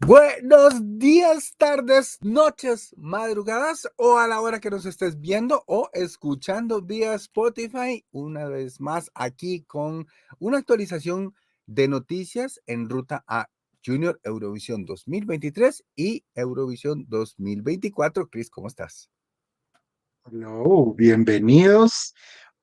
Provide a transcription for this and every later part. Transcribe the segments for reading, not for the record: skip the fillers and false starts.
Buenos días, tardes, noches, madrugadas o a la hora que nos estés viendo o escuchando vía Spotify. Una vez más aquí con una actualización de noticias en ruta a Junior Eurovisión 2023 y Eurovisión 2024. Chris, ¿cómo estás? Hello, bienvenidos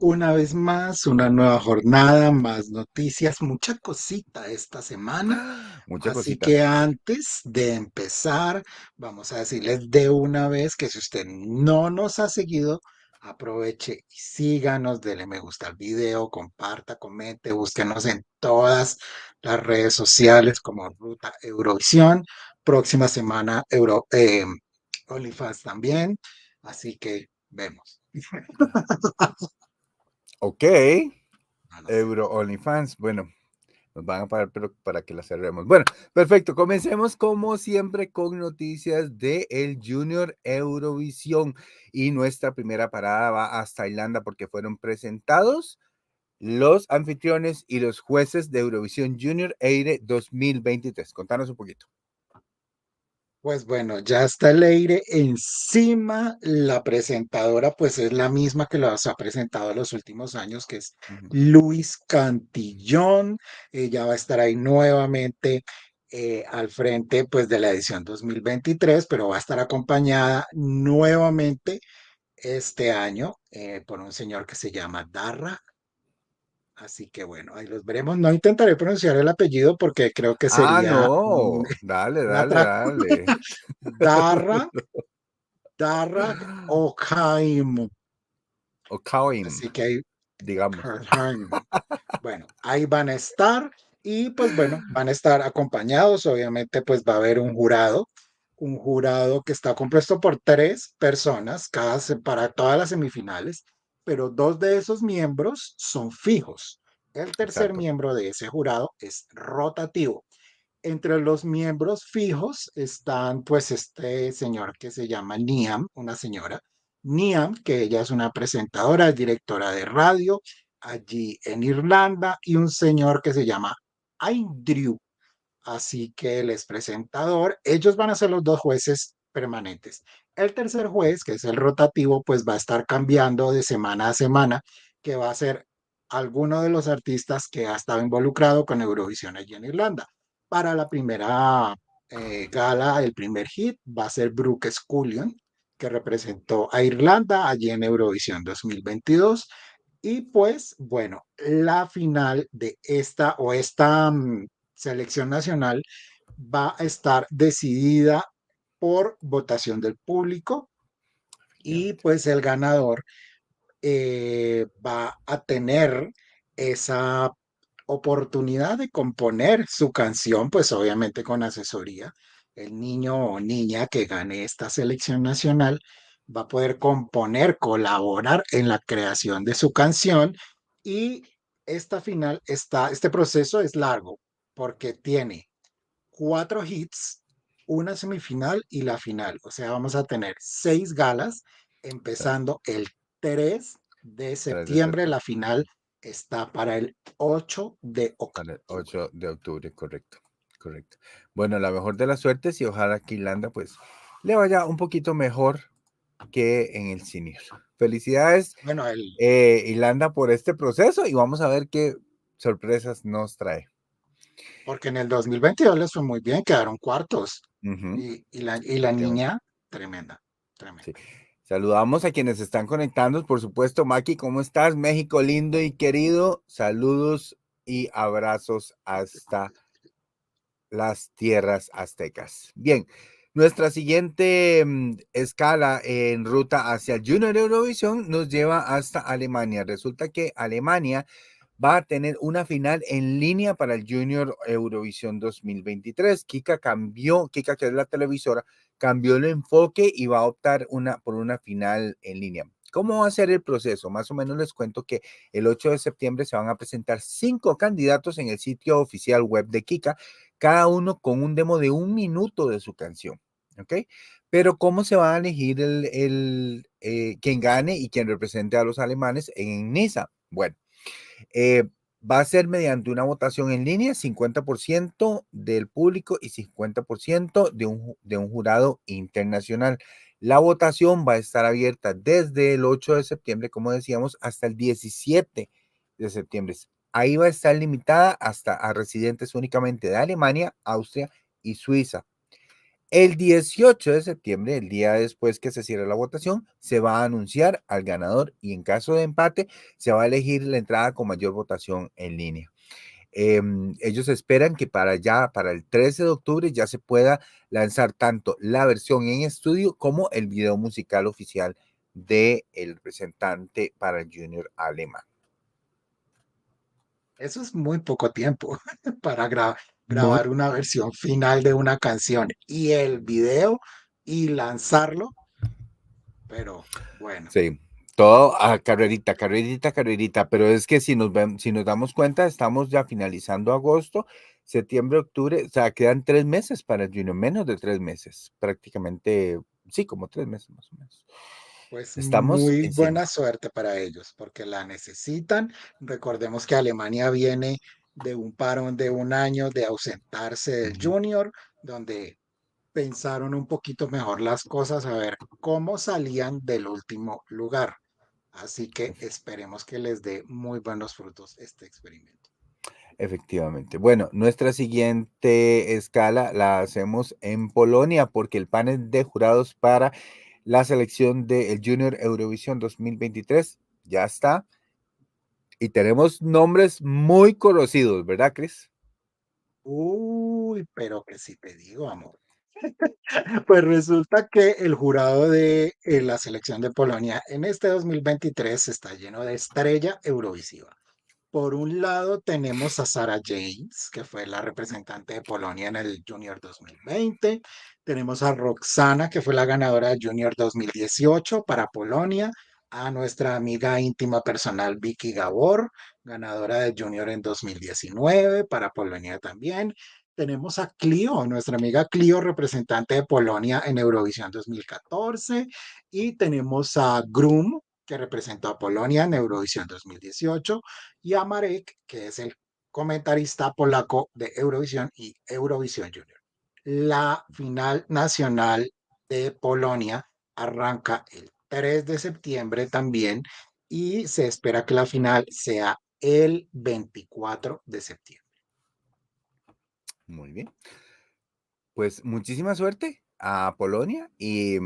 una vez más, una nueva jornada, más noticias, mucha cosita esta semana. Mucha Así cosita. que antes de empezar, vamos a decirles de una vez que si usted no nos ha seguido, aproveche y síganos, dele me gusta al video, comparta, comente, búsquenos en todas las redes sociales como Ruta Eurovisión. Próxima semana OnlyFans también. Así que vemos. Ok, No, no sé. Euro OnlyFans. Bueno, nos van a pagar, pero para que la cerremos. Bueno, perfecto. Comencemos como siempre con noticias de el Junior Eurovisión. Y nuestra primera parada va hasta Irlanda porque fueron presentados los anfitriones y los jueces de Eurovisión Junior Eire 2023. Contanos un poquito. Pues bueno, ya está Leire encima. La presentadora, pues es la misma que los ha presentado los últimos años, que es Ujú. Luis Cantillón. Ella va a estar ahí nuevamente al frente, pues de la edición 2023, pero va a estar acompañada nuevamente este año por un señor que se llama Darra. Así que bueno, ahí los veremos. No intentaré pronunciar el apellido porque creo que Ah, sería no. Dale, un dale, atraco. dale. Darra, Darra O'Khaim. O Kauim, Así que ahí, digamos. bueno, ahí van a estar y pues bueno, van a estar acompañados. Obviamente, pues va a haber un jurado que está compuesto por tres personas, para todas las semifinales, pero dos de esos miembros son fijos. El tercer Exacto. miembro de ese jurado es rotativo. Entre los miembros fijos están pues este señor que se llama Niam, una señora, Niam, que ella es una presentadora, directora de radio allí en Irlanda, y un señor que se llama Andrew. Así que él es presentador. Ellos van a ser los dos jueces permanentes. El tercer juez, que es el rotativo, pues va a estar cambiando de semana a semana, que va a ser alguno de los artistas que ha estado involucrado con Eurovisión allí en Irlanda. Para la primera gala, el primer hit va a ser Brooke Scullion, que representó a Irlanda allí en Eurovisión 2022. Y pues, bueno, la final de esta selección nacional va a estar decidida por votación del público y Efectivamente. pues el ganador va a tener esa oportunidad de componer su canción, pues obviamente con asesoría. El niño o niña que gane esta selección nacional va a poder componer, colaborar en la creación de su canción y este proceso es largo porque tiene cuatro hits, una semifinal y la final. O sea, vamos a tener seis galas, Exacto. empezando el 3 de 3 de septiembre. septiembre. La final está para el 8 de Para el octubre. 8 de octubre, correcto. Correcto. Bueno, la mejor de las suertes y ojalá que Irlanda pues le vaya un poquito mejor que en el senior. Felicidades, Bueno, el, Irlanda, por este proceso y vamos a ver qué sorpresas nos trae. porque en el 2022 les fue muy bien, quedaron cuartos. Ujú, Y la efectivamente. niña, tremenda, Sí. tremenda. Saludamos a quienes están conectando, por supuesto, Maki, ¿cómo estás? México lindo y querido, saludos y abrazos hasta las tierras aztecas. Bien, nuestra siguiente escala en ruta hacia el Junior Eurovisión nos lleva hasta Alemania. Resulta que Alemania va a tener una final en línea para el Junior Eurovisión 2023. Kika, que es la televisora, cambió el enfoque y va a optar por una final en línea. ¿Cómo va a ser el proceso? Más o menos les cuento que el 8 de septiembre se van a presentar 5 candidatos en el sitio oficial web de Kika, cada uno con un demo de 1 minuto de su canción. ¿Ok? Pero ¿cómo se va a elegir quien gane y quien represente a los alemanes en Niza? Bueno, Va a ser mediante una votación en línea, 50% del público y 50% de un jurado internacional. La votación va a estar abierta desde el 8 de septiembre, como decíamos, hasta el 17 de septiembre. Ahí va a estar limitada hasta a residentes únicamente de Alemania, Austria y Suiza. El 18 de septiembre, el día después que se cierre la votación, se va a anunciar al ganador y en caso de empate, se va a elegir la entrada con mayor votación en línea. Ellos esperan que para el 13 de octubre ya se pueda lanzar tanto la versión en estudio como el video musical oficial del representante para el Junior alemán. Eso es muy poco tiempo para Muy, grabar una versión final de una canción y el video y lanzarlo, pero bueno, sí, todo a carrerita, carrerita, carrerita, pero es que si nos damos cuenta, estamos ya finalizando agosto, septiembre, octubre, o sea, quedan 3 meses para el Junior, menos de 3 meses, prácticamente, sí, como 3 meses más o menos. pues Estamos muy encima. buena suerte para ellos porque la necesitan. Recordemos que Alemania viene de un parón de un año de ausentarse del Ujú. Junior, donde pensaron un poquito mejor las cosas, a ver cómo salían del último lugar. Así que esperemos que les dé muy buenos frutos este experimento. Efectivamente. Bueno, nuestra siguiente escala la hacemos en Polonia porque el panel de jurados para la selección del Junior Eurovisión 2023 ya está y tenemos nombres muy conocidos, ¿verdad, Chris? Uy, pero que si te digo, amor. Pues resulta que el jurado de la selección de Polonia en este 2023 está lleno de estrella eurovisiva. Por un lado tenemos a Sarah James, que fue la representante de Polonia en el Junior 2020. Tenemos a Roxana, que fue la ganadora del Junior 2018 para Polonia. A nuestra amiga íntima personal Vicky Gabor, ganadora del Junior en 2019 para Polonia también. Tenemos a Clio, nuestra amiga Clio, representante de Polonia en Eurovisión 2014. Y tenemos a Grum, que representó a Polonia en Eurovisión 2018 y a Marek, que es el comentarista polaco de Eurovisión y Eurovisión Junior. La final nacional de Polonia arranca el 3 de septiembre también y se espera que la final sea el 24 de septiembre. Muy bien. Pues muchísima suerte a Polonia y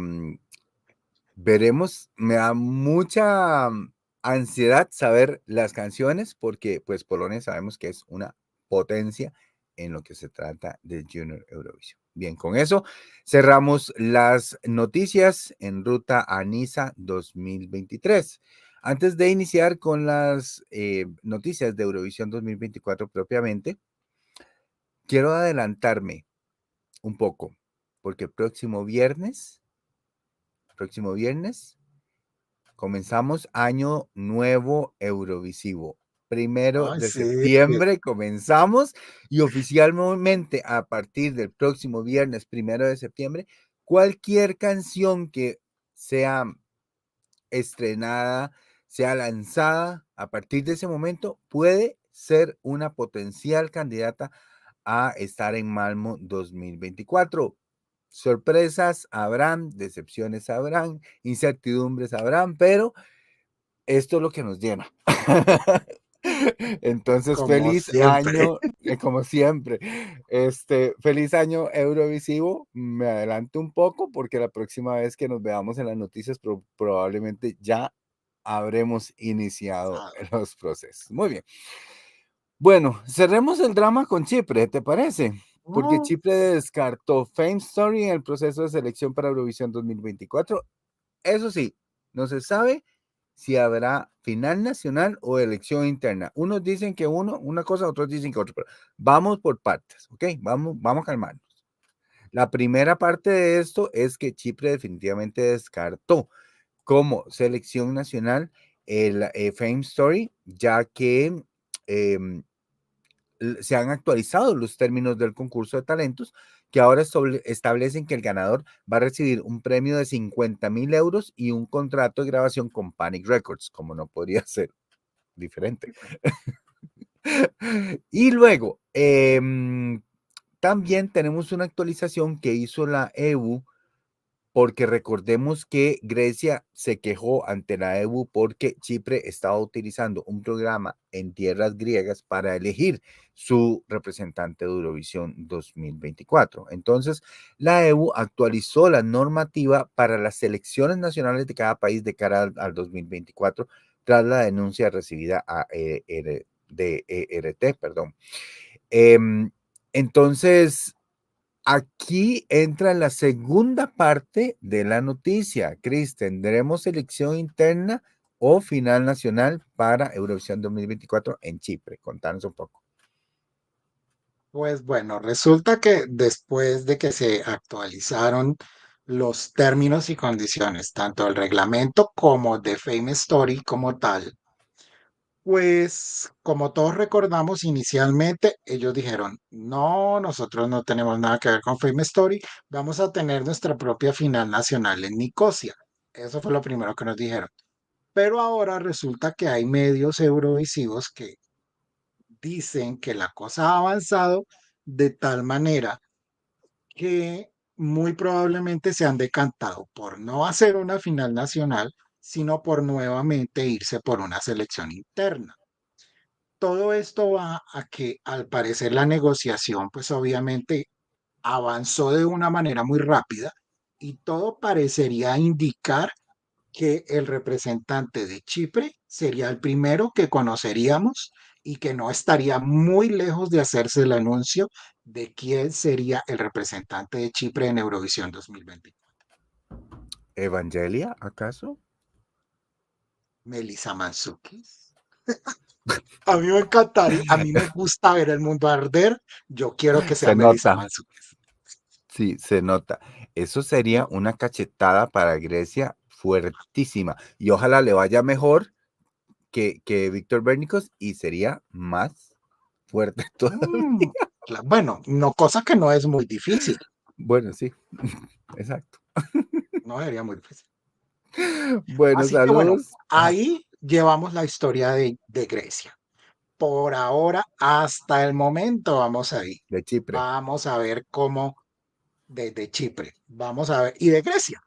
veremos, me da mucha ansiedad saber las canciones porque pues Polonia sabemos que es una potencia en lo que se trata de Junior Eurovision. Bien, con eso cerramos las noticias en ruta a Niza 2023. Antes de iniciar con las noticias de Eurovisión 2024 propiamente, quiero adelantarme un poco porque próximo viernes comenzamos año nuevo Eurovisivo. Primero Ay, de sí. septiembre comenzamos y oficialmente a partir del próximo viernes, 1 de septiembre, cualquier canción que sea estrenada, sea lanzada, a partir de ese momento puede ser una potencial candidata a estar en Malmo 2024. Sorpresas habrán, decepciones habrán, incertidumbres habrán, pero esto es lo que nos llena. Entonces, Como feliz siempre. año, como siempre. Feliz año Eurovisivo. Me adelanto un poco porque la próxima vez que nos veamos en las noticias probablemente ya habremos iniciado los procesos. Muy bien. Bueno, cerremos el drama con Chipre, ¿te parece? Porque No, Chipre descartó Fame Story en el proceso de selección para Eurovisión 2024. Eso sí, no se sabe si habrá final nacional o elección interna. Unos dicen que una cosa, otros dicen que otra. Pero vamos por partes, ¿ok? Vamos a calmarnos. La primera parte de esto es que Chipre definitivamente descartó como selección nacional el Fame Story, ya que em, se han actualizado los términos del concurso de talentos que ahora establecen que el ganador va a recibir un premio de 50.000 euros y un contrato de grabación con Panic Records, como no podría ser diferente. Y luego, también tenemos una actualización que hizo la EU, porque recordemos que Grecia se quejó ante la EU porque Chipre estaba utilizando un programa en tierras griegas para elegir su representante de Eurovisión 2024. Entonces, la EU actualizó la normativa para las selecciones nacionales de cada país de cara al 2024 tras la denuncia recibida de ERT, perdón. Entonces, aquí entra la segunda parte de la noticia. Cris, ¿tendremos selección interna o final nacional para Eurovisión 2024 en Chipre? Contanos un poco. Pues bueno, resulta que después de que se actualizaron los términos y condiciones, tanto del reglamento como de Fame Story como tal, pues como todos recordamos inicialmente, ellos dijeron, no, nosotros no tenemos nada que ver con Fame Story, vamos a tener nuestra propia final nacional en Nicosia. Eso fue lo primero que nos dijeron. Pero ahora resulta que hay medios eurovisivos que dicen que la cosa ha avanzado de tal manera que muy probablemente se han decantado por no hacer una final nacional, sino por nuevamente irse por una selección interna. Todo esto va a que al parecer la negociación pues obviamente avanzó de una manera muy rápida y todo parecería indicar que el representante de Chipre sería el primero que conoceríamos y que no estaría muy lejos de hacerse el anuncio de quién sería el representante de Chipre en Eurovisión 2020. ¿Evangelia, acaso? Melissa Manzukis. A mí me encantaría, a mí me gusta ver el mundo arder. Yo quiero que sea Se Melissa nota, Manzukis. sí, se nota. Eso sería una cachetada para Grecia fuertísima. Y ojalá le vaya mejor que Víctor Bernicos y sería más fuerte Mm, todavía. bueno, no, cosa que no es muy difícil. Bueno, sí, exacto. No sería muy difícil. Bueno, Así que bueno, saludos. Ajá, ahí llevamos la historia de Grecia. Por ahora, hasta el momento, vamos ahí. de Chipre. Vamos a ver cómo, desde Chipre, vamos a ver, y de Grecia,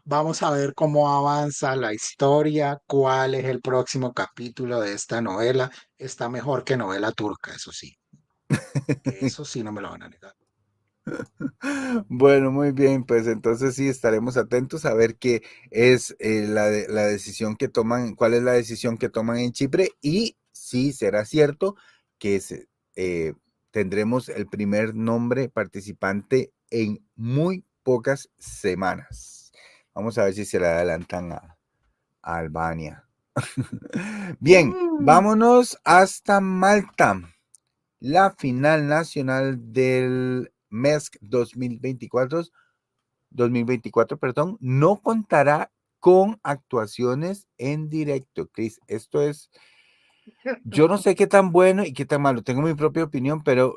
vamos a ver cómo avanza la historia, cuál es el próximo capítulo de esta novela. Está mejor que novela turca, eso sí, no me lo van a negar. Bueno, muy bien, pues entonces sí estaremos atentos a ver qué es la decisión que toman, cuál es la decisión que toman en Chipre y si será cierto que eh, tendremos el primer nombre participante en muy pocas semanas. Vamos a ver si se le adelantan a Albania. Bien, Mm. vámonos hasta Malta. La final nacional del MESC 2024, perdón, no contará con actuaciones en directo, Chris. Esto es, yo no sé qué tan bueno y qué tan malo, tengo mi propia opinión, pero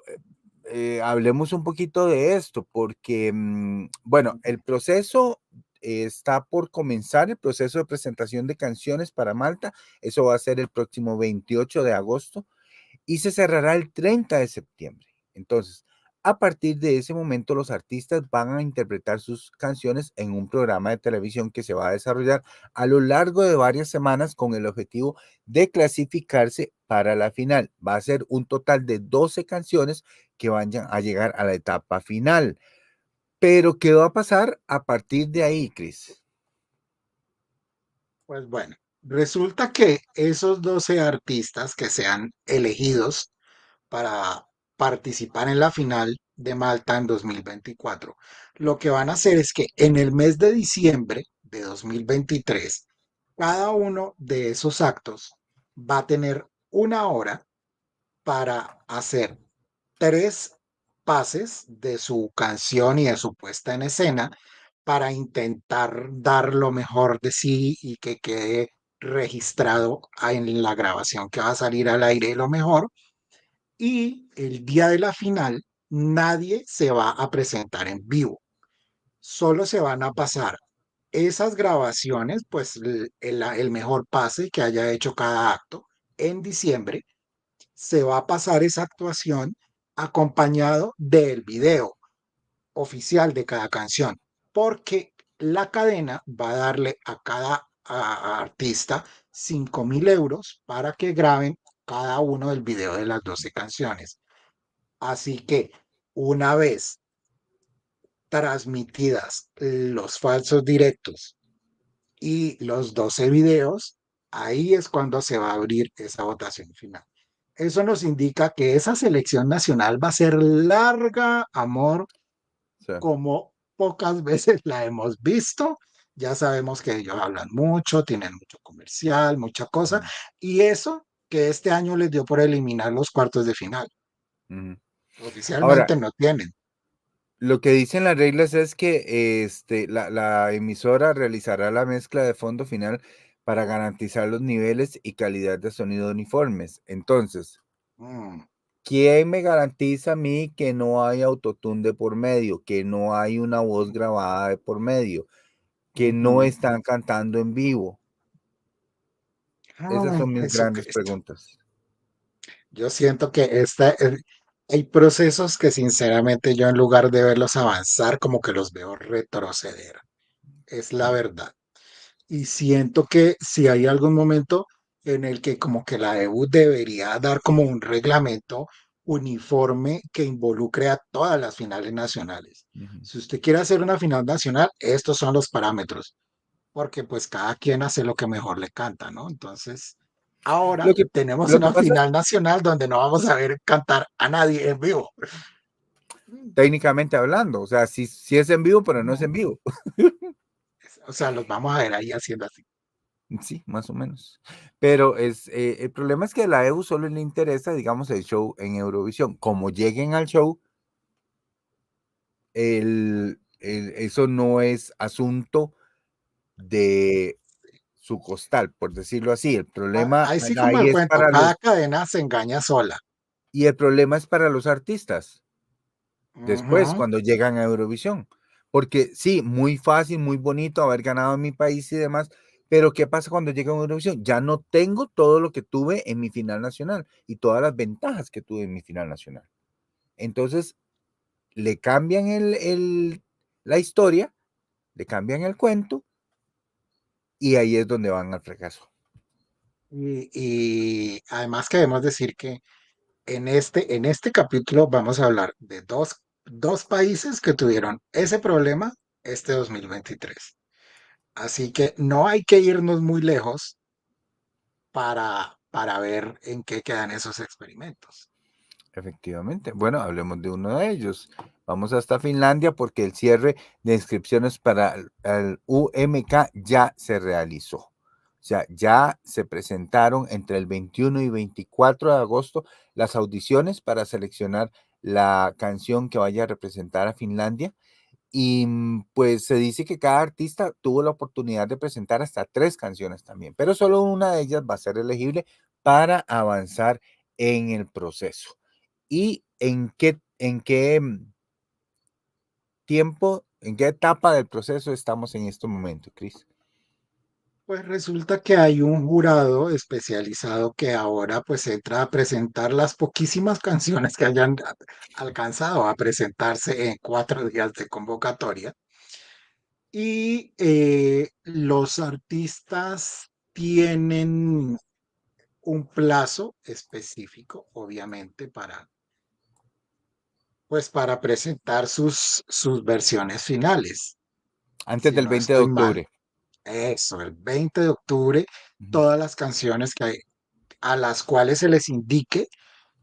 hablemos un poquito de esto, porque, bueno, el proceso está por comenzar, el proceso de presentación de canciones para Malta, eso va a ser el próximo 28 de agosto y se cerrará el 30 de septiembre. Entonces, a partir de ese momento, los artistas van a interpretar sus canciones en un programa de televisión que se va a desarrollar a lo largo de varias semanas con el objetivo de clasificarse para la final. Va a ser un total de 12 canciones que vayan a llegar a la etapa final. Pero, ¿qué va a pasar a partir de ahí, Cris? Pues bueno, resulta que esos 12 artistas que sean elegidos para participar en la final de Malta en 2024, lo que van a hacer es que en el mes de diciembre de 2023, cada uno de esos actos va a tener una hora para hacer tres pases de su canción y de su puesta en escena para intentar dar lo mejor de sí y que quede registrado en la grabación que va a salir al aire lo mejor. Y el día de la final, nadie se va a presentar en vivo. Solo se van a pasar esas grabaciones, pues el mejor pase que haya hecho cada acto en diciembre se va a pasar esa actuación acompañado del video oficial de cada canción, porque la cadena va a darle a cada artista 5.000 euros para que graben cada uno del video de las 12 canciones. Así que una vez transmitidas los falsos directos y los 12 videos, ahí es cuando se va a abrir esa votación final. Eso nos indica que esa selección nacional va a ser larga, amor, Sí. como pocas veces la hemos visto. Ya sabemos que ellos hablan mucho, tienen mucho comercial, mucha cosa, Ujú, y eso que este año les dio por eliminar los cuartos de final. ujú. Ahora, Oficialmente no tienen. lo que dicen las reglas es que la emisora realizará la mezcla de fondo final para garantizar los niveles y calidad de sonido uniformes. Entonces, Mm, ¿quién me garantiza a mí que no hay autotune de por medio, que no hay una voz grabada de por medio, que no ujú. están cantando en vivo? Esas Ay, son mis grandes Jesucristo. preguntas. Yo siento que hay procesos que sinceramente yo en lugar de verlos avanzar, como que los veo retroceder. Es la Mm, verdad. Y siento que si hay algún momento en el que como que la EU debería dar como un reglamento uniforme que involucre a todas las finales nacionales. ujú. Si usted quiere hacer una final nacional, estos son los parámetros, porque pues cada quien hace lo que mejor le canta, ¿no? Entonces, Lo ahora que, tenemos lo que una pasa final nacional donde no vamos a ver cantar a nadie en vivo. técnicamente hablando, o sea, sí, sí es en vivo, pero no es No, en vivo. o sea, los vamos a ver ahí haciendo así. Sí, más o menos. Pero el problema es que a la EU solo le interesa, digamos, el show en Eurovisión. Como lleguen al show, eso no es asunto de su costal, por decirlo así. El problema Ahí sí como ahí el es cuento, para cada los, cadena se engaña sola. y el problema es para los artistas, después, Ujú. cuando llegan a Eurovisión. Porque sí, muy fácil, muy bonito haber ganado en mi país y demás, pero ¿qué pasa cuando llega a Eurovisión? Ya no tengo todo lo que tuve en mi final nacional y todas las ventajas que tuve en mi final nacional. Entonces, le cambian la historia, le cambian el cuento y ahí es donde van al fracaso. Y además queremos decir que en este capítulo vamos a hablar de dos países que tuvieron ese problema este 2023. Así que no hay que irnos muy lejos para ver en qué quedan esos experimentos. Efectivamente. Bueno, hablemos de uno de ellos. Vamos hasta Finlandia porque el cierre de inscripciones para el UMK ya se realizó. O sea, ya se presentaron entre el 21 y 24 de agosto las audiciones para seleccionar la canción que vaya a representar a Finlandia. Y pues se dice que cada artista tuvo la oportunidad de presentar hasta 3 canciones también, pero solo una de ellas va a ser elegible para avanzar en el proceso. ¿Y en qué tiempo, en qué etapa del proceso estamos en este momento, Cris? Pues resulta que hay un jurado especializado que ahora pues entra a presentar las poquísimas canciones que hayan alcanzado a presentarse en 4 días de convocatoria. Y los artistas tienen un plazo específico, obviamente, pues para presentar sus versiones finales. Antes Si del no 20 de estoy mal, octubre. eso, el 20 de octubre, Ujú. todas las canciones a las cuales se les indique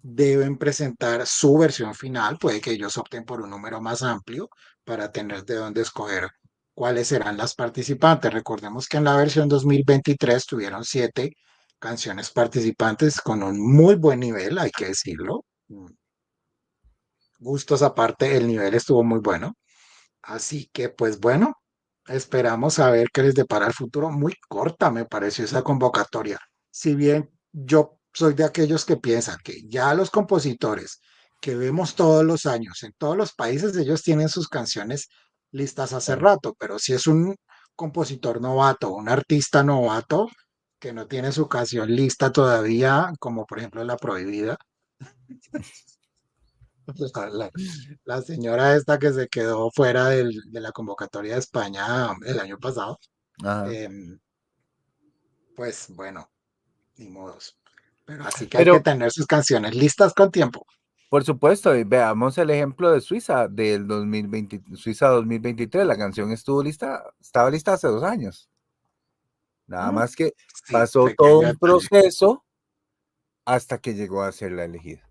deben presentar su versión final. Puede que ellos opten por un número más amplio para tener de dónde escoger cuáles serán las participantes. Recordemos que en la versión 2023 tuvieron 7 canciones participantes con un muy buen nivel, hay que decirlo. Gustos aparte, el nivel estuvo muy bueno. Así que, pues bueno, esperamos a ver qué les depara el futuro. Muy corta me pareció esa convocatoria. Si bien yo soy de aquellos que piensan que ya los compositores que vemos todos los años en todos los países, ellos tienen sus canciones listas hace Claro. rato, pero si es un compositor novato, un artista novato, que no tiene su canción lista todavía, como por ejemplo La Prohibida. La, la- la señora esta que se quedó fuera de la convocatoria de España el año pasado, Ajá. em, pues bueno, ni modos. Pero así que hay que Pero, tener sus canciones listas con tiempo. por supuesto, y veamos el ejemplo de Suiza del 2020, Suiza 2023. La canción estuvo lista, estaba lista hace 2 años. Nada Mm, más que sí, pasó todo pequeño un detalle. proceso hasta que llegó a ser la elegida.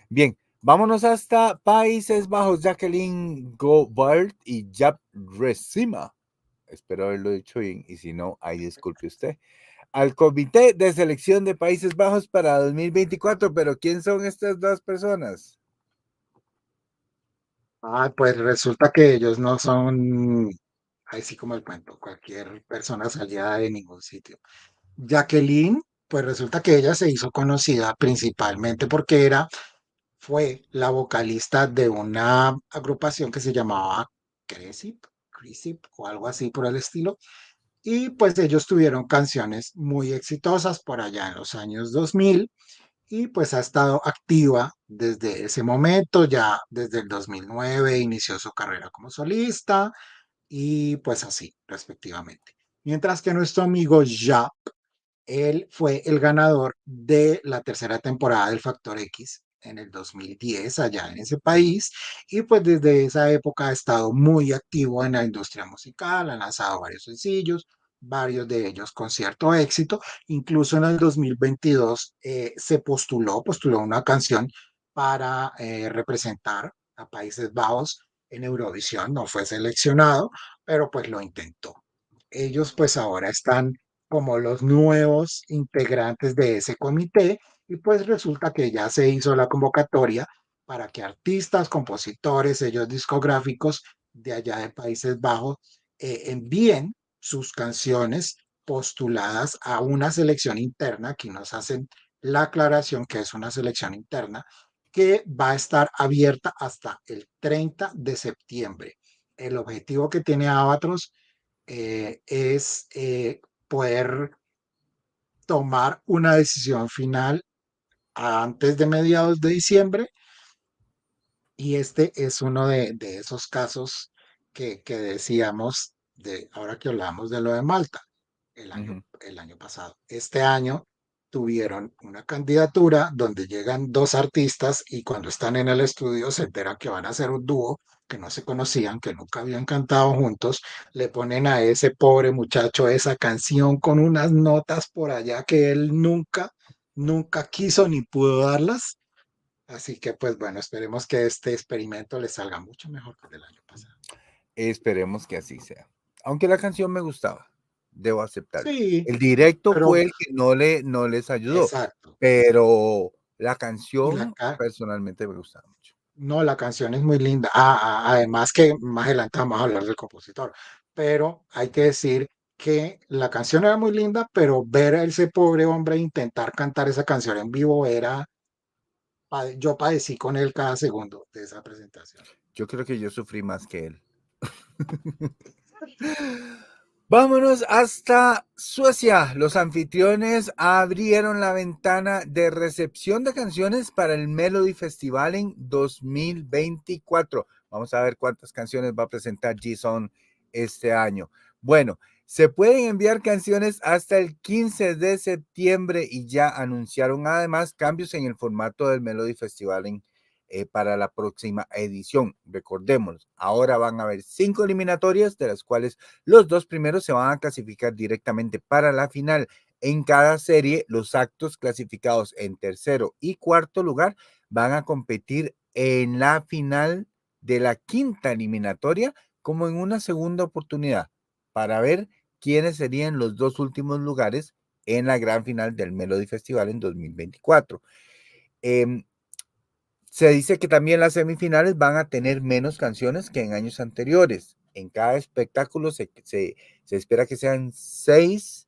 Bien, vámonos hasta Países Bajos. Jacqueline Gobert y Jap Resima. Espero haberlo dicho bien, y si no, ahí disculpe usted. Al Comité de Selección de Países Bajos para 2024, pero ¿quién son estas dos personas? Ah, pues resulta que ellos no son, así como el cuento, cualquier persona salida de ningún sitio. Jacqueline, pues resulta que ella se hizo conocida principalmente porque fue la vocalista de una agrupación que se llamaba Cresip, Cresip o algo así por el estilo. Y pues ellos tuvieron canciones muy exitosas por allá en los años 2000 y pues ha estado activa desde ese momento, ya desde el 2009 inició su carrera como solista y pues así respectivamente. Mientras que nuestro amigo Ja, él fue el ganador de la tercera temporada del Factor X en el 2010 allá en ese país y pues desde esa época ha estado muy activo en la industria musical, ha lanzado varios sencillos, varios de ellos con cierto éxito, incluso en el 2022 se postuló una canción para representar a Países Bajos en Eurovisión, no fue seleccionado, pero pues lo intentó. Ellos pues ahora están como los nuevos integrantes de ese comité y pues resulta que ya se hizo la convocatoria para que artistas, compositores, sellos discográficos de allá de Países Bajos envíen sus canciones postuladas a una selección interna. Aquí nos hacen la aclaración que es una selección interna que va a estar abierta hasta el 30 de septiembre. El objetivo que tiene Avatros es poder tomar una decisión final antes de mediados de diciembre y este es uno de esos casos que decíamos de ahora que hablamos de lo de Malta Ujú. el año pasado. Este año tuvieron una candidatura donde llegan dos artistas y cuando están en el estudio se enteran que van a hacer un dúo, que no se conocían, que nunca habían cantado juntos, le ponen a ese pobre muchacho esa canción con unas notas por allá que él nunca quiso ni pudo darlas. Así que pues bueno, esperemos que este experimento le salga mucho mejor que el del año pasado. Esperemos que así sea. Aunque la canción me gustaba, debo aceptarlo. Sí, El directo fue pero el que no les ayudó, exacto. pero la Y la, canción personalmente me gustaba mucho. no, la canción es muy linda. Además que más adelante vamos a hablar del compositor. Pero hay que decir que la canción era muy linda, pero ver a ese pobre hombre intentar cantar esa canción en vivo yo padecí con él cada segundo de esa presentación. Yo creo que yo sufrí más que él. Vámonos hasta Suecia. Los anfitriones abrieron la ventana de recepción de canciones para el Melody Festival en 2024. Vamos a ver cuántas canciones va a presentar G-Son este año. Bueno, se pueden enviar canciones hasta el 15 de septiembre y ya anunciaron además cambios en el formato del Melody Festival para la próxima edición. Recordemos, ahora van a haber 5 eliminatorias, de las cuales los 2 primeros se van a clasificar directamente para la final. En cada serie, los actos clasificados en tercero y cuarto lugar van a competir en la final de la quinta eliminatoria como en una segunda oportunidad para ver quiénes serían los 2 últimos lugares en la gran final del Melody Festival en 2024. Se dice que también las semifinales van a tener menos canciones que en años anteriores. En cada espectáculo se espera que sean 6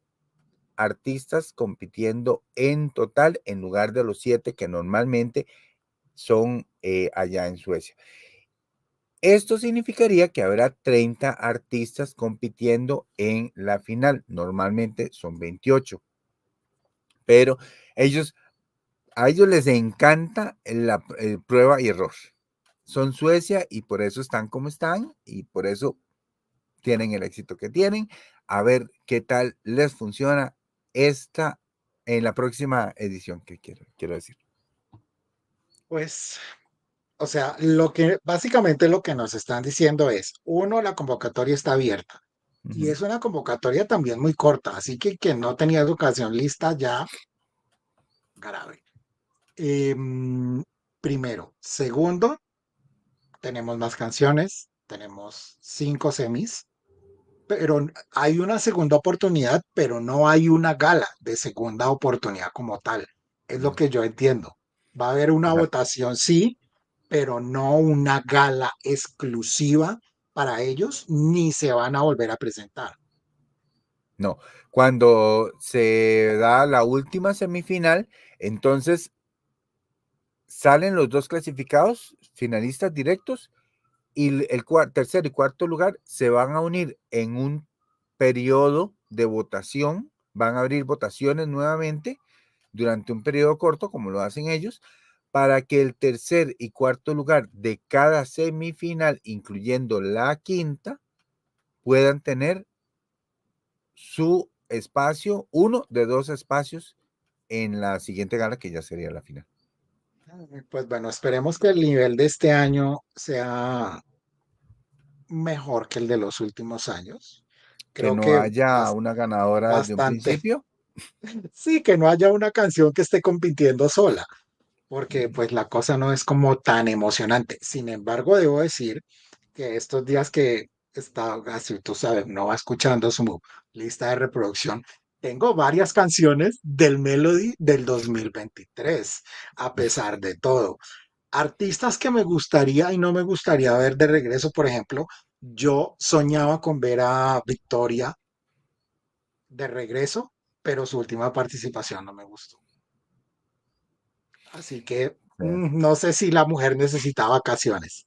artistas compitiendo en total en lugar de los 7 que normalmente son allá en Suecia. Esto significaría que habrá 30 artistas compitiendo en la final. Normalmente son 28, pero a ellos les encanta la prueba y error. Son Suecia y por eso están como están y por eso tienen el éxito que tienen. A ver qué tal les funciona esta en la próxima edición que quiero decir. Pues, o sea, básicamente lo que nos están diciendo es, uno, la convocatoria está abierta y Ujú. es una convocatoria también muy corta, así que quien no tenía educación lista ya, grave. Primero. Segundo, tenemos más canciones, tenemos 5 semis, pero hay una segunda oportunidad, pero no hay una gala de segunda oportunidad como tal. Es lo No, que yo entiendo. Va a haber una exacto. votación, sí, pero no una gala exclusiva para ellos, ni se van a volver a presentar. No, cuando se da la última semifinal, entonces salen los dos clasificados, finalistas directos, y el tercer y cuarto lugar se van a unir en un periodo de votación, van a abrir votaciones nuevamente durante un periodo corto, como lo hacen ellos, para que el tercer y cuarto lugar de cada semifinal, incluyendo la quinta, puedan tener su espacio, uno de dos espacios en la siguiente gala, que ya sería la final. Pues bueno, esperemos que el nivel de este año sea mejor que el de los últimos años. Que Creo no que haya una ganadora desde un bastante. principio. Sí, que no haya una canción que esté compitiendo sola, porque pues la cosa no es como tan emocionante. Sin embargo, debo decir que estos días que está, así tú sabes, no va escuchando su lista de reproducción, tengo varias canciones del Melody del 2023, a pesar de todo. Artistas que me gustaría y no me gustaría ver de regreso, por ejemplo, yo soñaba con ver a Victoria de regreso, pero su última participación no me gustó. Así que no sé si la mujer necesita vacaciones.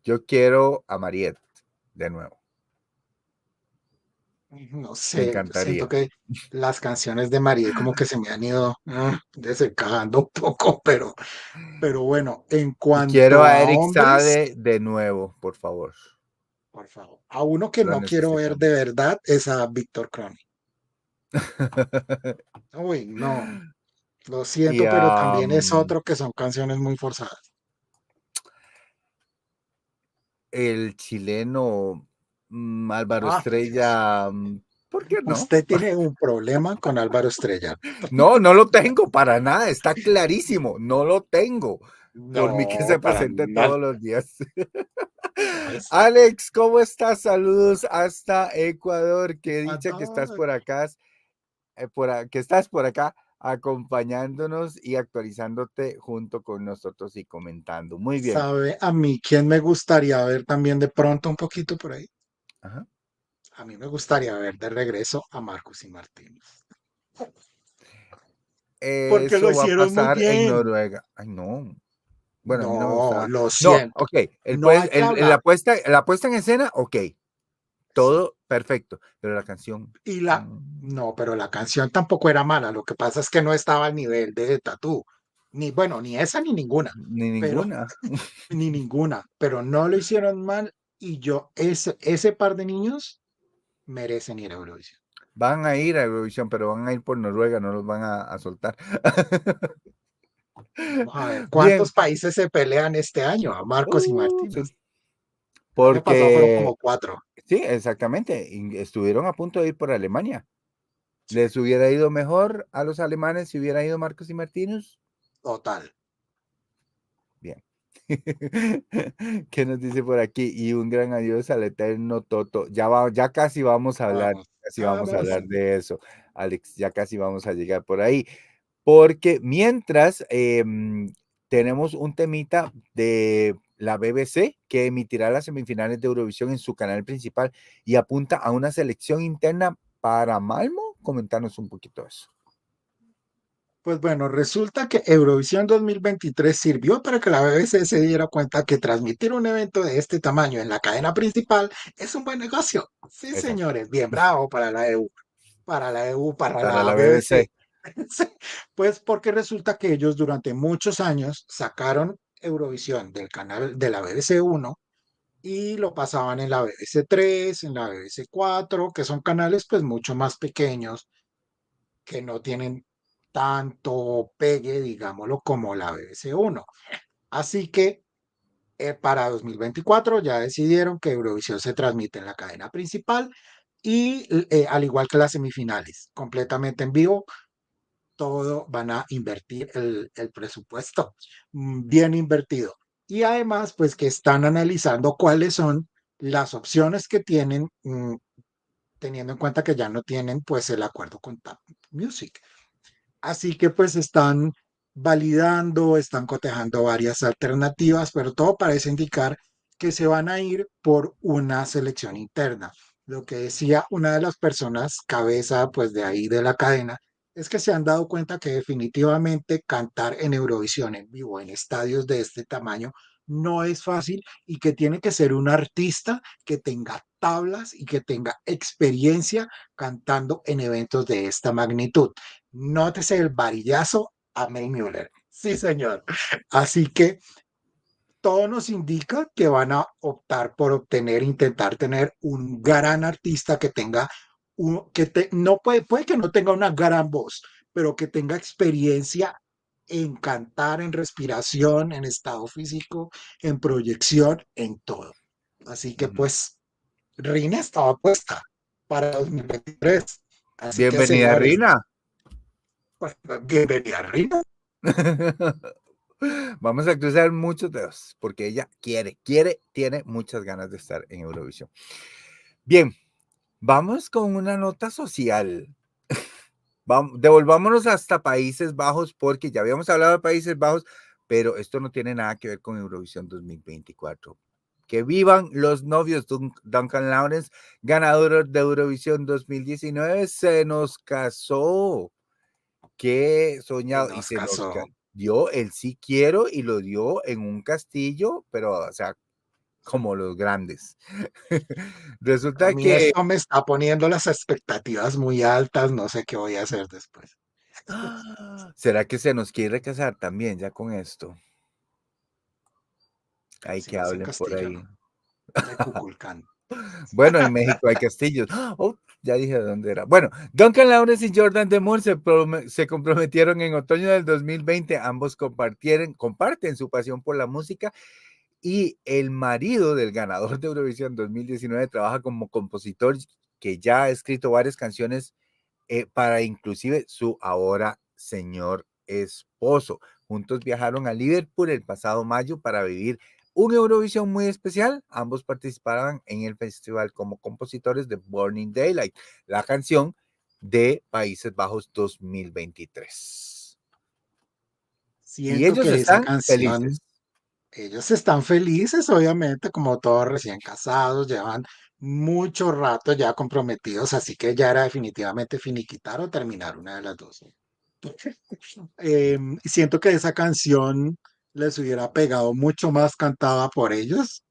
Yo quiero a Mariette de nuevo. No Me sé, siento encantaría. que las canciones de María como que se me han ido desencajando un poco, pero bueno, en Y quiero cuanto a a Eric hombres, Sade de nuevo, por favor. por favor, a uno que Lo no quiero ver de necesitamos. verdad es a Víctor Crone. Uy, no, lo Y siento, pero también es otro que son canciones muy forzadas. el chileno Álvaro Ah, Dios. Estrella, ¿por qué no? Usted tiene un problema con Álvaro Estrella. No, no lo tengo para nada, está clarísimo, no lo tengo. Por mí que No, se para presente nada. todos los días. No es Alex, ¿cómo estás? Saludos hasta Ecuador. Qué dicha que estás Ecuador. por acá, que estás por acá acompañándonos y actualizándote junto con nosotros y comentando. Muy bien. ¿Sabe a mí quién me gustaría ver también de pronto un poquito por ahí? Ajá. A mí me gustaría ver de regreso a Marcus y Martínez. Porque lo Eso va a hicieron muy pasar en bien. Noruega. Ay, no. Bueno, a mí no me No, gustaba. lo No, siento. ok. No hay que hablar. La puesta en escena, ok. Sí. Todo perfecto. Pero la canción, Y la, no, pero la canción tampoco era mala. Lo que pasa es que no estaba al nivel de Tatú. Ni, bueno, ni esa ni ninguna. ni Pero, ninguna. ni ninguna. Pero no lo hicieron mal. Y ese par de niños merecen ir a Eurovisión. Van a ir a Eurovisión, pero van a ir por Noruega, no los van a soltar. Vamos a ver Bien. cuántos países se pelean este año a Marcos y Sí. Martínez. El año pasado fueron Porque, como 4. sí, exactamente. Y estuvieron a punto de ir por Alemania. Sí, ¿Les hubiera ido mejor a los alemanes si hubiera ido Marcos y Martínez? total. Bien. ¿Qué nos dice por aquí? Y un gran adiós al eterno Toto. Ya Vamos, casi vamos a vamos. hablar de eso, Alex. Ya casi vamos a llegar por ahí. Porque mientras tenemos un temita de la BBC que emitirá las semifinales de Eurovisión en su canal principal y apunta a una selección interna para Malmo. Comentanos un poquito eso. Pues bueno, resulta que Eurovisión 2023 sirvió para que la BBC se diera cuenta que transmitir un evento de este tamaño en la cadena principal es un buen negocio. Sí, Exacto. señores, bien bravo para la EU, para la EU, para Para la la BBC. BBC. Sí, pues porque resulta que ellos durante muchos años sacaron Eurovisión del canal de la BBC 1 y lo pasaban en la BBC 3, en la BBC 4, que son canales pues mucho más pequeños que no tienen tanto pegue, digámoslo, como la BBC 1. Así que para 2024 ya decidieron que Eurovisión se transmite en la cadena principal y al igual que las semifinales, completamente en vivo, todo van a invertir el presupuesto, bien invertido. Y además, pues que están analizando cuáles son las opciones que tienen, teniendo en cuenta que ya no tienen pues el acuerdo con Tap Music. Así que pues están validando, están cotejando varias alternativas, pero todo parece indicar que se van a ir por una selección interna. Lo que decía una de las personas cabeza pues de ahí de la cadena es que se han dado cuenta que definitivamente cantar en Eurovisión en vivo en estadios de este tamaño no es fácil y que tiene que ser un artista que tenga tablas y que tenga experiencia cantando en eventos de esta magnitud. Nótese el varillazo a May Müller. Sí, señor. Así que todo nos indica que van a optar por intentar tener un gran artista que tenga, no puede que no tenga una gran voz, pero que tenga experiencia en cantar, en respiración, en estado físico, en proyección, en todo. Así que Ujú. pues Rina estaba puesta para 2023. Así que Bienvenida, señores, Rina. pues, bienvenida Rina. Vamos a cruzar muchos dedos porque ella quiere, tiene muchas ganas de estar en Eurovisión. Bien, vamos con una nota social. Devolvámonos hasta Países Bajos porque ya habíamos hablado de Países Bajos, pero esto no tiene nada que ver con Eurovisión 2024. Que vivan los novios. Duncan Lawrence, ganador de Eurovisión 2019, se nos casó. Qué Se soñado. Y nos se nos casó. dio el sí quiero y lo dio en un castillo, pero, o sea, como los grandes. A Resulta mí que, esto me está poniendo las expectativas muy altas, no sé qué voy a hacer después. ¿será que se nos quiere casar también ya con esto? Hay Si que no es en hablen por Castillo, ahí. no, de Cuculcán. Bueno, en México hay castillos. Oh, ya dije de dónde era. Bueno, Duncan Lawrence y Jordan Demore se comprometieron en otoño del 2020. Ambos comparten su pasión por la música y el marido del ganador de Eurovisión 2019 trabaja como compositor que ya ha escrito varias canciones para inclusive su ahora señor esposo. Juntos viajaron a Liverpool el pasado mayo para vivir un Eurovisión muy especial. Ambos participaron en el festival como compositores de Burning Daylight, la canción de Países Bajos 2023. Y Siento ellos que esa están felices. canción, ellos están felices, obviamente, como todos recién casados, llevan mucho rato ya comprometidos, así que ya era definitivamente finiquitar o terminar una de las dos. Siento que esa canción les hubiera pegado mucho más cantada por ellos,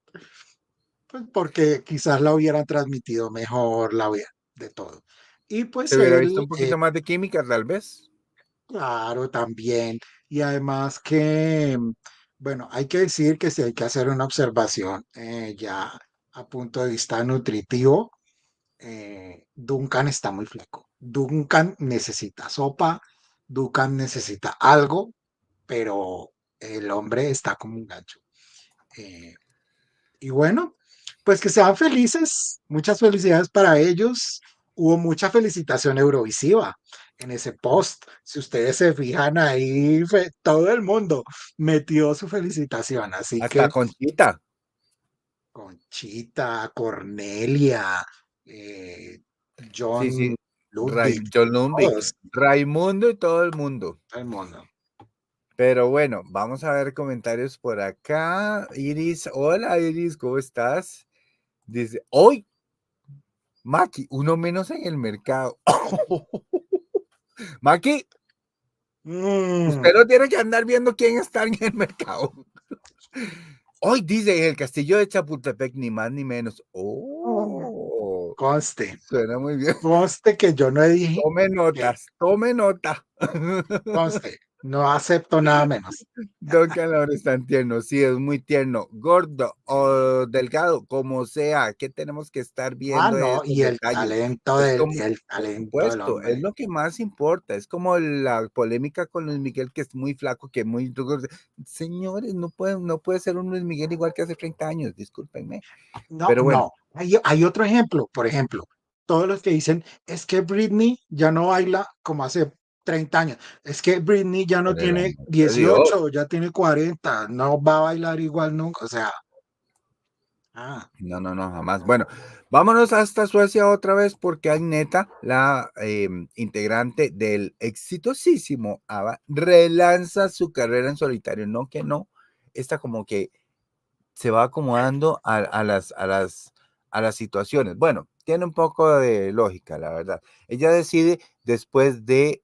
pues porque quizás la hubieran transmitido mejor, de todo. Y Se pues hubiera visto él, un poquito más de química, tal vez. claro, también. Y además que, bueno, hay que decir que si hay que hacer una observación ya a punto de vista nutritivo, Duncan está muy flaco. Duncan necesita sopa, Duncan necesita algo, pero el hombre está como un gancho. Eh, y bueno, pues que sean felices, muchas felicidades para ellos. Hubo mucha felicitación eurovisiva en ese post. Si ustedes se fijan ahí, todo el mundo metió su felicitación. Así Hasta que Conchita. Conchita, Cornelia, eh, Sí, John sí. Ludwig, John Lundvik, todos, Raimundo y todo el mundo. todo el mundo. Pero bueno, vamos a ver comentarios por acá. Iris, hola Iris, ¿cómo estás? Dice, hoy, Maki, uno menos en el mercado. Maki, Mm, Usted no tiene que andar viendo quién está en el mercado. Hoy dice el castillo de Chapultepec, ni más ni menos. Oh, conste, suena muy bien. conste que yo no dije Tome que notas, tome nota. conste, no acepto nada menos. Don Calabro es tan tierno, sí, es muy tierno, gordo Sí. o delgado, como sea, que tenemos que estar Ah, viendo no, esos y detalles. Es como, el por talento del supuesto, es hombre. lo que más importa. Es como la polémica con Luis Miguel, que es muy flaco, que es muy... Señores, no puede ser un Luis Miguel igual que hace 30 años, discúlpenme. No, Pero bueno, no. Hay otro ejemplo, por ejemplo, todos los que dicen, es que Britney ya no baila como hace 30 años, es que Britney ya no por el tiene amor de Dios. 18, ya tiene 40, no va a bailar igual nunca, o sea, ah, No, jamás. Bueno, vámonos hasta Suecia otra vez porque Agneta, la integrante del exitosísimo ABBA, relanza su carrera en solitario. No que no, está como que se va acomodando a las situaciones. Bueno, tiene un poco de lógica, la verdad. Ella decide, después de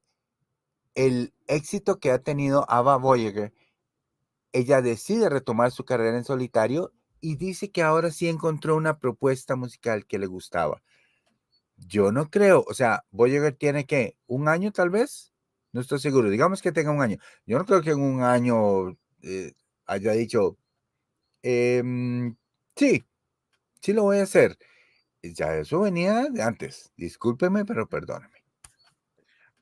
el éxito que ha tenido ABBA Voyager, ella decide retomar su carrera en solitario y dice que ahora sí encontró una propuesta musical que le gustaba. Yo no creo, o sea, Voyager tiene que un año tal vez, no estoy seguro, digamos que tenga un año. Yo no creo que en un año haya dicho, em, sí, sí lo voy a hacer. Ya eso venía de antes, discúlpeme, pero perdóneme.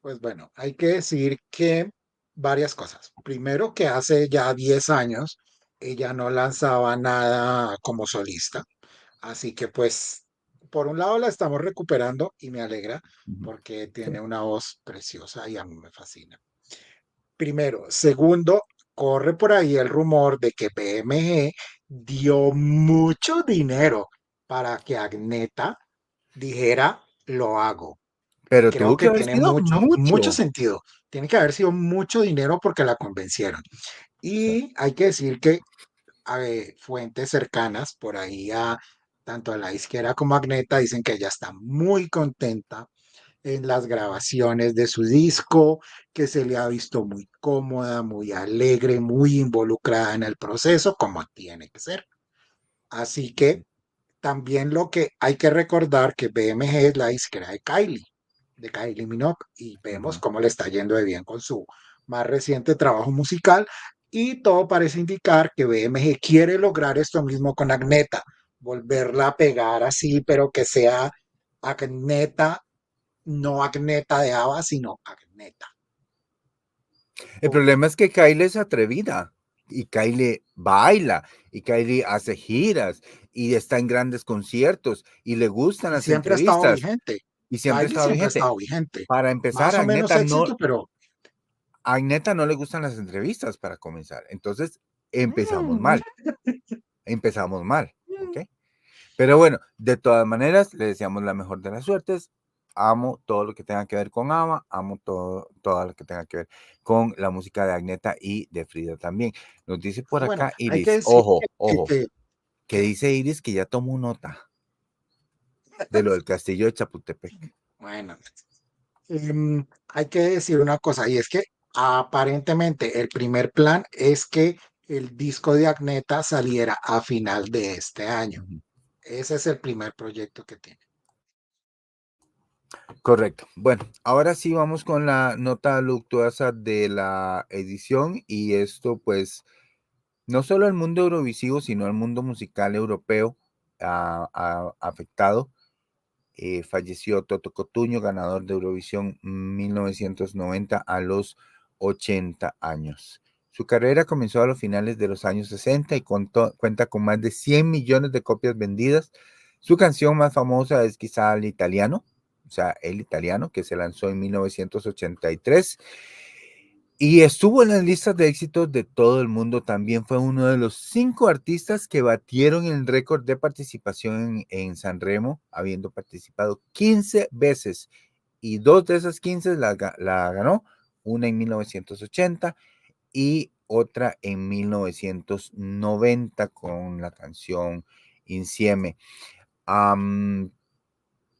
pues bueno, hay que decir que varias cosas. Primero, que hace ya 10 años ella no lanzaba nada como solista, así que pues, por un lado la estamos recuperando y me alegra Ujú. porque tiene Sí, una voz preciosa y a mí me fascina. Primero. Segundo, corre por ahí el rumor de que BMG dio mucho dinero para que Agneta dijera, lo hago. Y pero creo tuvo que que haber tiene sido mucho mucho. sentido. Tiene que haber sido mucho dinero porque la convencieron. Sí. Y hay que decir que fuentes cercanas por ahí a tanto a la izquierda como a Agneta dicen que ella está muy contenta en las grabaciones de su disco, que se le ha visto muy cómoda, muy alegre, muy involucrada en el proceso, como tiene que ser. Así que también lo que hay que recordar que BMG es la disquera de Kylie Minogue, y vemos Ujú. cómo le está yendo de bien con su más reciente trabajo musical, y todo parece indicar que BMG quiere lograr esto mismo con Agneta, volverla a pegar así, pero que sea Agneta, no Agneta de Ava, sino Agneta. El Punto. problema es que Kylie es atrevida y Kylie baila y Kylie hace giras y está en grandes conciertos y le gustan Y las siempre ha estado entrevistas vigente. y siempre Kylie está siempre ha vigente. estado vigente. Para empezar, Más o menos éxito, pero A Agneta no le gustan las entrevistas para comenzar. Entonces mm, empezamos mal, ¿ok? Pero bueno, de todas maneras, le deseamos la mejor de las suertes. Amo todo lo que tenga que ver con Ama, amo todo lo que tenga que ver con la música de Agneta y de Frida también. Nos dice por bueno, acá hay que Iris, decir ojo, que que, dice Iris que ya tomó nota de lo del castillo de Chapultepec. bueno, hay que decir una cosa, y es que aparentemente el primer plan es que el disco de Agneta saliera a final de este año. Ujú. Ese es el primer proyecto que tiene. Correcto. Bueno, ahora sí vamos con la nota luctuosa de la edición y esto pues no solo el mundo eurovisivo, sino el mundo musical europeo ha afectado. Falleció Toto Cotugno, ganador de Eurovisión 1990 a los 80 años. Su carrera comenzó a los finales de los años 60 y cuenta con más de 100 millones de copias vendidas. Su canción más famosa es quizá El Italiano, o sea, El Italiano, que se lanzó en 1983 y estuvo en las listas de éxitos de todo el mundo. También fue uno de los 5 artistas que batieron el récord de participación en San Remo, habiendo participado 15 veces. Y 2 de esas 15 la ganó, una en 1980 y otra en 1990 con la canción Insieme. Um,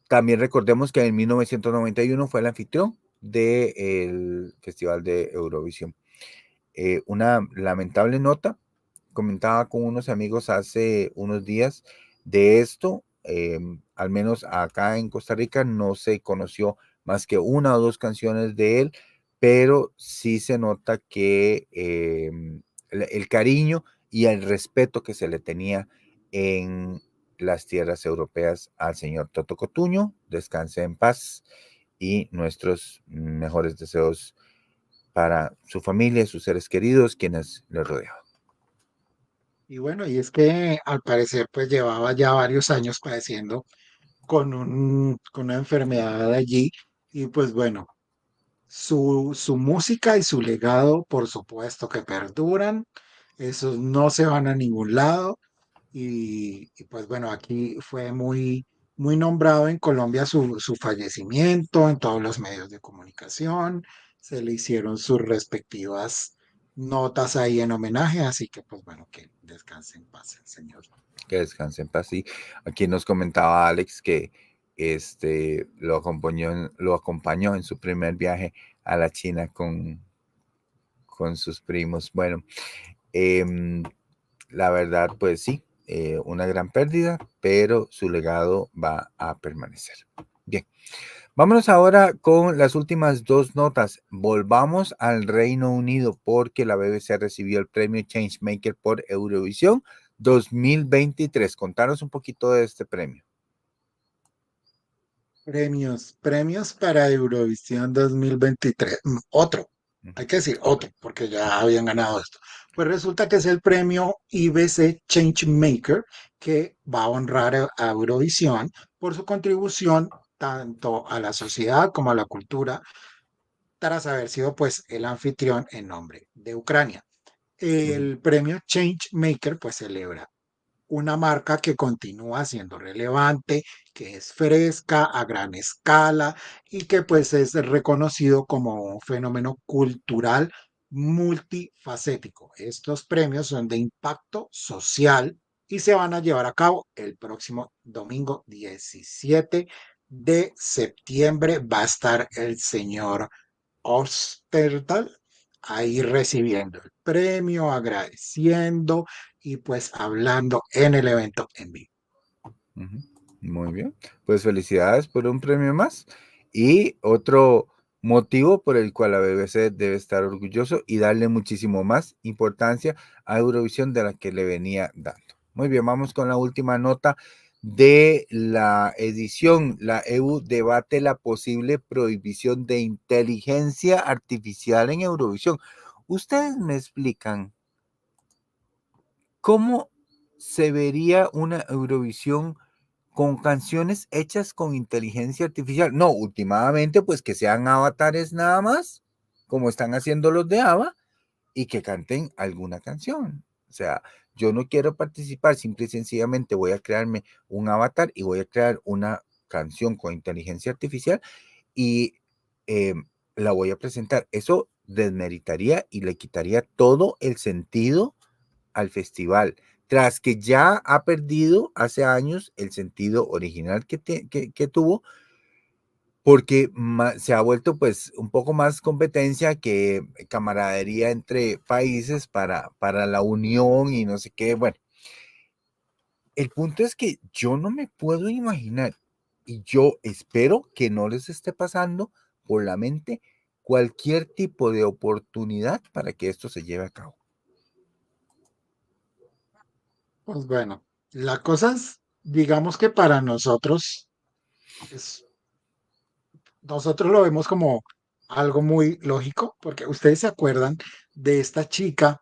También recordemos que en 1991 fue el anfitrión del Festival de Eurovisión. Una lamentable nota, comentaba con unos amigos hace unos días de esto, al menos acá en Costa Rica no se conoció más que una o dos canciones de él, pero sí se nota que el cariño y el respeto que se le tenía en las tierras europeas al señor Toto Cotuño, descanse en paz y nuestros mejores deseos para su familia, sus seres queridos, quienes le rodeaban. Y bueno, y es que al parecer pues llevaba ya varios años padeciendo con una enfermedad allí y pues bueno, su música y su legado por supuesto que perduran, esos no se van a ningún lado y pues bueno, aquí fue muy nombrado en Colombia su fallecimiento, en todos los medios de comunicación, se le hicieron sus respectivas notas ahí en homenaje, así que pues bueno, que descanse en paz el señor. Que descanse en paz. Sí, aquí nos comentaba Alex que lo acompañó en su primer viaje a la China con sus primos. Bueno, em, la verdad, pues sí, una gran pérdida, pero su legado va a permanecer. Bien, vámonos ahora con las últimas dos notas. Volvamos al Reino Unido porque la BBC recibió el premio Changemaker por Eurovisión 2023. Contanos un poquito de este premio. Premios para Eurovisión 2023. Otro, hay que decir otro, porque ya habían ganado esto. Pues resulta que es el premio IBC Changemaker, que va a honrar a Eurovisión por su contribución tanto a la sociedad como a la cultura, tras haber sido pues el anfitrión en nombre de Ucrania. Ujú. El premio Changemaker pues celebra una marca que continúa siendo relevante, que es fresca a gran escala y que pues es reconocido como un fenómeno cultural multifacético. Estos premios son de impacto social y se van a llevar a cabo el próximo domingo 17 de septiembre. Va a estar el señor Ostertal ahí recibiendo el premio, agradeciendo y pues hablando en el evento en vivo. Ujú. Muy bien, pues felicidades por un premio más y otro motivo por el cual la BBC debe estar orgulloso y darle muchísimo más importancia a Eurovisión de la que le venía dando. Muy bien, vamos con la última nota de la edición. La EU debate la posible prohibición de inteligencia artificial en Eurovisión. ¿Ustedes me explican cómo se vería una Eurovisión con canciones hechas con inteligencia artificial? No, últimamente pues que sean avatares nada más, como están haciendo los de ABBA, y que canten alguna canción. O sea, yo no quiero participar, simple y sencillamente voy a crearme un avatar y voy a crear una canción con inteligencia artificial y eh, la voy a presentar. Eso desmeritaría y le quitaría todo el sentido al festival, tras que ya ha perdido hace años el sentido original que tuvo, porque se ha vuelto pues un poco más competencia que camaradería entre países para la unión y no sé qué. Bueno, el punto es que yo no me puedo imaginar y yo espero que no les esté pasando por la mente cualquier tipo de oportunidad para que esto se lleve a cabo. Pues bueno, la cosa es, digamos que para nosotros, es, nosotros lo vemos como algo muy lógico, porque ustedes se acuerdan de esta chica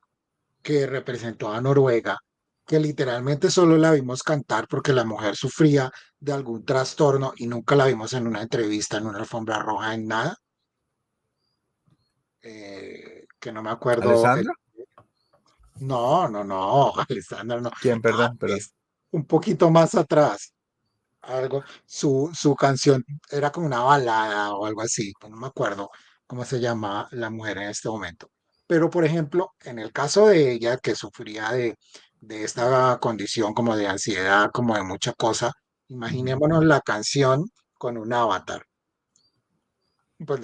que representó a Noruega, que literalmente solo la vimos cantar porque la mujer sufría de algún trastorno y nunca la vimos en una entrevista, en una alfombra roja, en nada. Que no me acuerdo. Alessandra, No, no, no, Alessandra, no. ¿quién? Ah, Perdón, perdón. es un poquito más atrás. Algo, su canción era como una balada o algo así, pues no me acuerdo cómo se llama la mujer en este momento. Pero, por ejemplo, en el caso de ella, que sufría de esta condición como de ansiedad, como de mucha cosa, Ujú. imaginémonos la canción con un avatar. Pues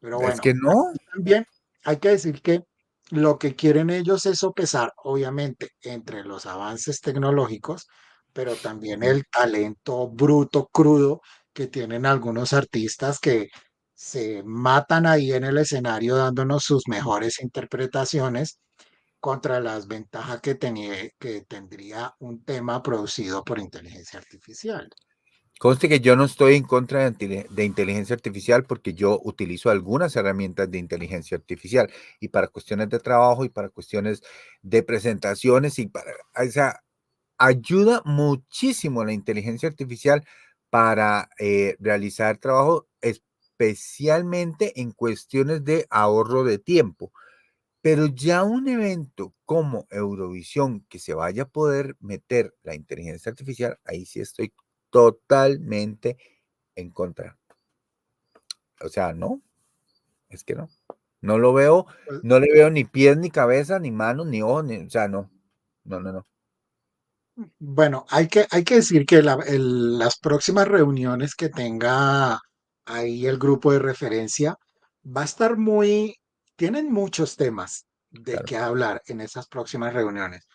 Pero Es bueno, que no. también hay que decir que lo que quieren ellos es sopesar, obviamente, entre los avances tecnológicos, pero también Ujú. el talento bruto, crudo que tienen algunos artistas que se matan ahí en el escenario dándonos sus mejores interpretaciones contra las ventajas que tendría un tema producido por inteligencia artificial. Conste que yo no estoy en contra de inteligencia artificial porque yo utilizo algunas herramientas de inteligencia artificial y para cuestiones de trabajo y para cuestiones de presentaciones y para, o sea, ayuda muchísimo la inteligencia artificial para realizar trabajo, especialmente en cuestiones de ahorro de tiempo. Pero ya un evento como Eurovisión, que se vaya a poder meter la inteligencia artificial, ahí sí estoy totalmente en contra. O sea, no, es que no. No lo veo, Pues, no le veo ni pies, ni cabeza, ni manos, ni ojos, o sea, no. No, no, no. bueno, hay que decir que las próximas reuniones que tenga ahí el grupo de referencia va a estar tienen muchos temas de Claro. qué hablar en esas próximas reuniones,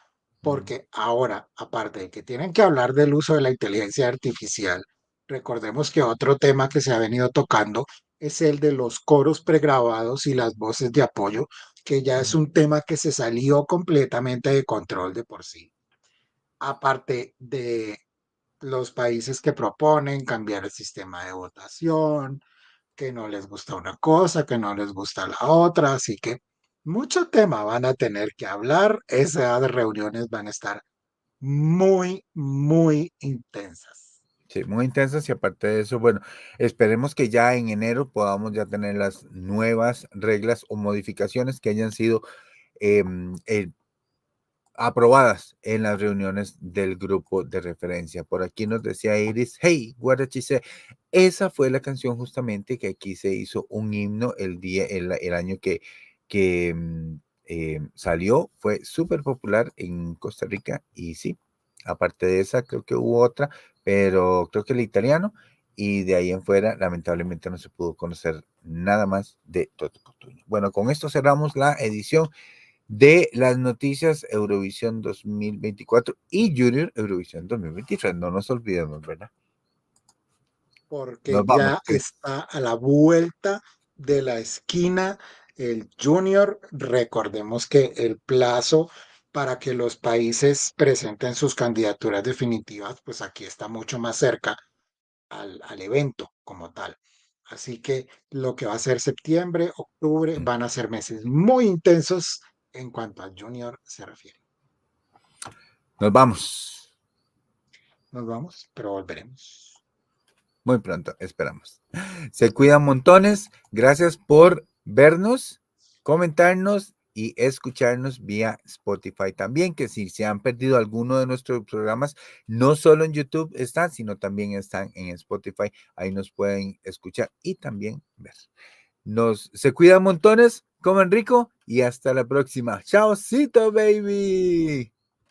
porque ahora, aparte de que tienen que hablar del uso de la inteligencia artificial, recordemos que otro tema que se ha venido tocando es el de los coros pregrabados y las voces de apoyo, que ya es un tema que se salió completamente de control de por sí, aparte de los países que proponen cambiar el sistema de votación, que no les gusta una cosa, que no les gusta la otra, así que mucho tema van a tener que hablar, esas reuniones van a estar muy, muy intensas. Sí, muy intensas y aparte de eso, bueno, esperemos que ya en enero podamos ya tener las nuevas reglas o modificaciones que hayan sido aprobadas en las reuniones del grupo de referencia. Por aquí nos decía Iris, hey, what did she say? Esa fue la canción justamente que aquí se hizo un himno el año que salió. Fue súper popular en Costa Rica y sí, aparte de esa creo que hubo otra, pero creo que el italiano y de ahí en fuera lamentablemente no se pudo conocer nada más de Toto Cutugno. Bueno, con esto cerramos la edición de las noticias Eurovisión 2024 y Junior Eurovisión 2023. No nos olvidemos, ¿verdad? Porque Nos vamos, ya Chris. está a la vuelta de la esquina el Junior. Recordemos que el plazo para que los países presenten sus candidaturas definitivas, pues aquí está mucho más cerca al evento como tal. Así que lo que va a ser septiembre, octubre, van a ser meses muy intensos en cuanto al Junior se refiere. Nos vamos. Nos vamos, pero volveremos. Muy pronto, esperamos. Se cuidan montones. Gracias por vernos, comentarnos y escucharnos vía Spotify también, que si se han perdido alguno de nuestros programas, no solo en YouTube están, sino también están en Spotify. Ahí nos pueden escuchar y también ver. Se cuidan montones, coman rico y hasta la próxima. Chaucito, baby.